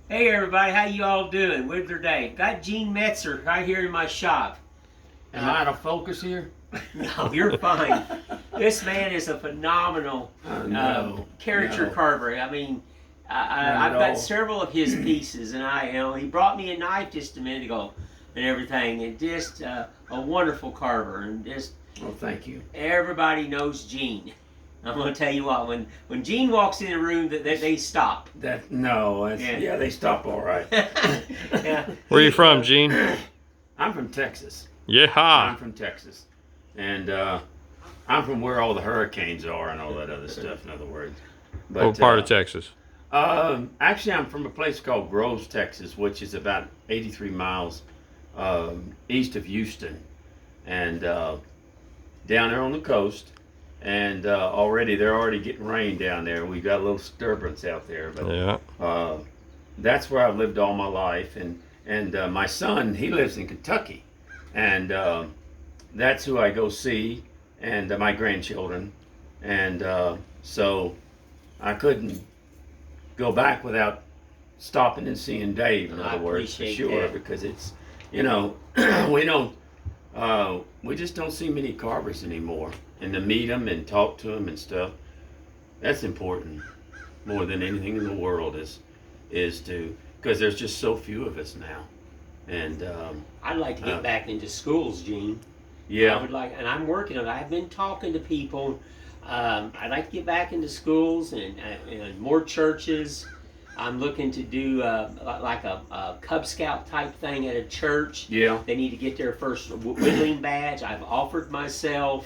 Hey everybody, how you all doing? Whittler Day. Got Gene Metzer right here in my shop. Am I out of focus here? No, you're fine. This man is a phenomenal caricature carver. I mean, I've got several of his pieces, and he brought me a knife just a minute ago, and everything, and just a wonderful carver, and just. Oh, thank you. Everybody knows Gene. I'm going to tell you what, when Gene walks in the room, they stop. They stop all right. Yeah. Where are you from, Gene? I'm from Texas. Yeah. I'm from Texas. And I'm from where all the hurricanes are and all that other stuff, in other words. But, What part of Texas? Actually, I'm from a place called Groves, Texas, which is about 83 miles east of Houston. And down there on the coast. And they're already getting rain down there. We've got a little disturbance out there, but Yeah. that's where I've lived all my life. And my son, he lives in Kentucky, and that's who I go see, and my grandchildren. And so I couldn't go back without stopping and seeing Dave. In other words, for sure, that. because it's we just don't see many carvers anymore. And to meet them and talk to them and stuff, that's important more than anything in the world is to, because there's just so few of us now. And I'd like to get back into schools, Gene. yeah, I would like, and I'm working on it. I've been talking to people. I'd like to get back into schools and more churches. I'm looking to do like a Cub Scout type thing at a church. Yeah. They need to get their first whittling badge. I've offered myself.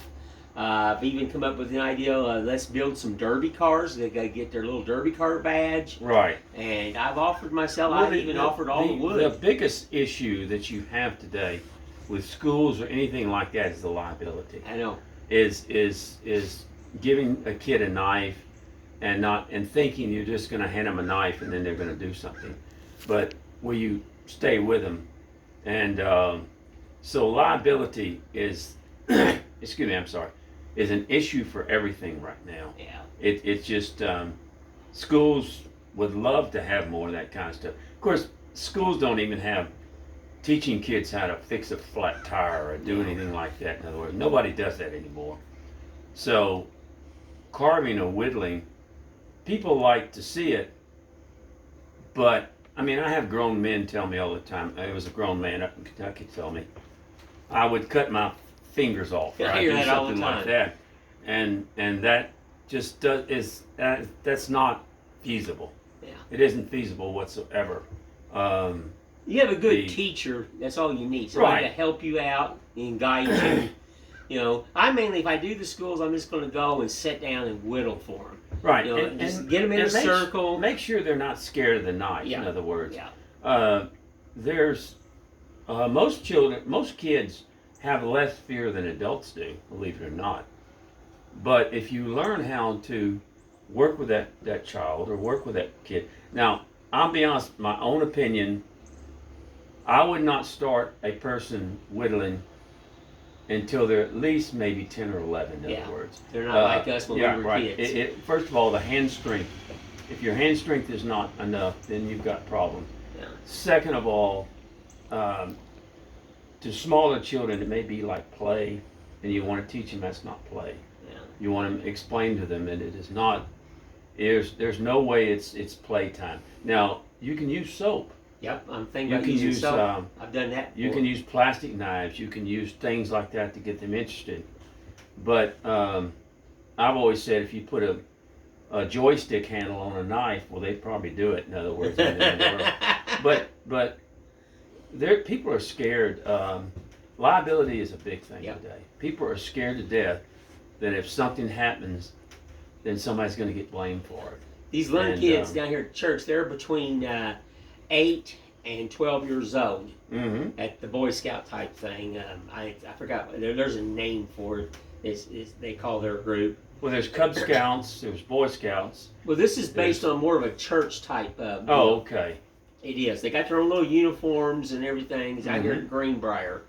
I've even come up with an idea. Let's build some derby cars. They got to get their little derby car badge. Right. And I've offered myself. I've even offered all the wood. The biggest issue that you have today with schools or anything like that is the liability. I know. Is giving a kid a knife and thinking you're just going to hand them a knife and then they're going to do something, but will you stay with them? And so liability is excuse me, I'm sorry, is an issue for everything right now. Yeah. It's just schools would love to have more of that kind of stuff. Of course, schools don't even have teaching kids how to fix a flat tire or do anything like that. In other words, nobody does that anymore. So carving or whittling, people like to see it, but I mean, I have grown men tell me all the time. It was a grown man up in Kentucky tell me I would cut my fingers off, or I I'd hear do that all the something like time. that, and that just that's not feasible. Yeah. It isn't feasible whatsoever. You have a good teacher. That's all you need. Somebody to help you out and guide you. You know, I mainly, if I do the schools, I'm just going to go and sit down and whittle for them. Right. You know, and just get them in a circle. Make sure they're not scared of the knife. Yeah. In other words, Yeah. There's most kids have less fear than adults do, believe it or not. But if you learn how to work with that child or work with that kid, now I'll be honest, my own opinion, I would not start a person whittling until they're at least maybe 10 or 11, in other words. They're not like us when we were kids. First of all, the hand strength. If your hand strength is not enough, then you've got problems. Yeah. Second of all, to smaller children, it may be like play, and you want to teach them that's not play. Yeah. You want to explain to them that it is not. There's no way it's playtime. Now you can use soap. Yep, I'm thinking about using soap. I've done that before. You can use plastic knives. You can use things like that to get them interested. But I've always said if you put a joystick handle on a knife, well, they'd probably do it. In other words, but people are scared. Liability is a big thing today. People are scared to death that if something happens, then somebody's going to get blamed for it. These little kids down here at church, they're between 8 and 12 years old at the Boy Scout type thing. I forgot, there's a name for it. They call their group. Well, there's Cub Scouts, there's Boy Scouts. Well, this is based on more of a church type. Okay. It is. They got their own little uniforms and everything. It's out here in Greenbrier.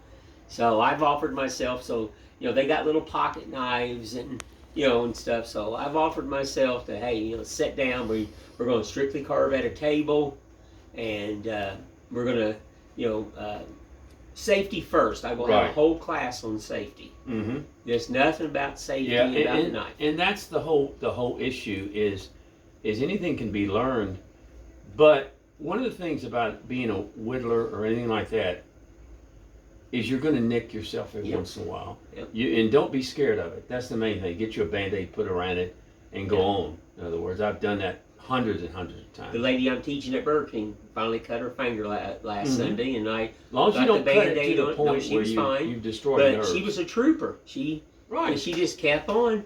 So I've offered myself. So they got little pocket knives and and stuff. So I've offered myself to sit down. We're going to strictly carve at a table. and we're gonna, safety first. I will have a Right. whole class on safety. Mm-hmm. There's nothing about safety Yeah, about the and, knife. and that's the whole issue is anything can be learned, but one of the things about being a whittler or anything like that is you're going to nick yourself every Yep. once in a while. Yep. And don't be scared of it. That's the main thing. Get you a Band-Aid, put around it, and go Yeah. on. In other words, I've done that hundreds and hundreds of times. The lady I'm teaching at Burger King finally cut her finger last Mhm. Sunday, and I As long as you got don't the cut it Band-Aid to on the it. No, point she where was fine, you've destroyed but nerves. she was a trooper. And right. she just kept on.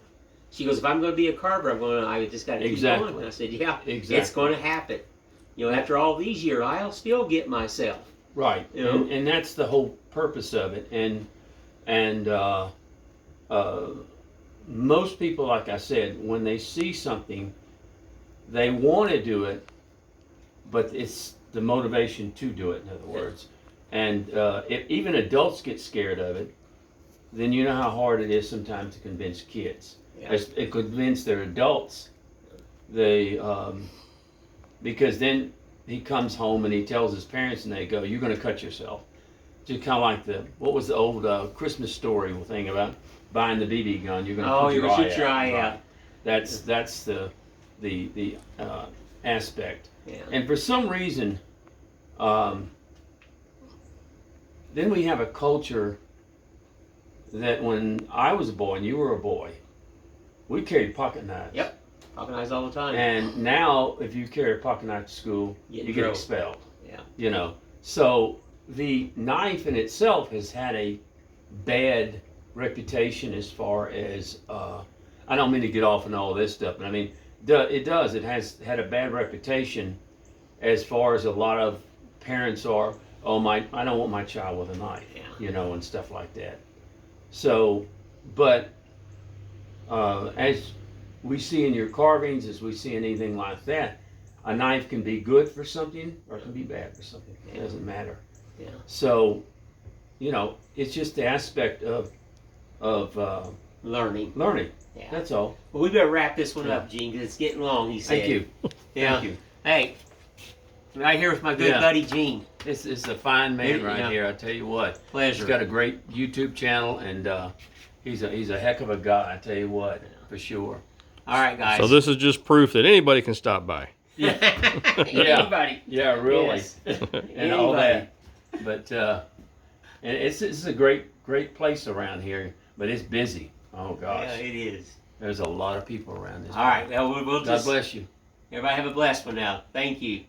She goes, if I'm going to be a carver, I just got to keep Exactly. going. And I said, yeah, Exactly. it's going to happen. After all these years, I'll still get myself. Right. You know? And that's the whole purpose of it. And most people, like I said, when they see something, they want to do it, but it's the motivation to do it, in other words. And if even adults get scared of it, then you know how hard it is sometimes to convince kids. Yeah. Convince their adults. Because then he comes home and he tells his parents and they go, you're going to cut yourself. Just kind of like what was the old Christmas story thing about buying the BB gun? You're going to put your eye out. shoot your eye out. That's the aspect. Yeah. And for some reason, then we have a culture that when I was a boy and you were a boy, we carried pocket knives. Yep. Pocket knives all the time. And now, if you carry a pocket knife to school, you get expelled. Yeah. So the knife in itself has had a bad reputation as far as, I don't mean to get off on all this stuff, but I mean, it does. It has had a bad reputation as far as a lot of parents are, I don't want my child with a knife, and stuff like that. So, but as we see in your carvings, as we see in anything like that, a knife can be good for something or it can be bad for something. It doesn't matter. Yeah. So, it's just the aspect of Learning. Yeah. That's all. Well, we better wrap this one up, Gene, because it's getting long, he said. Thank you. Yeah. Thank you. Hey, I'm right here with my good buddy, Gene. This is a fine man right here, I tell you what. Pleasure. He's got a great YouTube channel, and he's a heck of a guy, I tell you what, for sure. All right, guys. So this is just proof that anybody can stop by. Yeah. Anybody. Yeah, really. Yes. And all that. But and it's a great place around here, but it's busy. Oh gosh. Yeah, it is. There's a lot of people around this. All right, well, we'll God just... bless you. Everybody have a blessed one now. Thank you.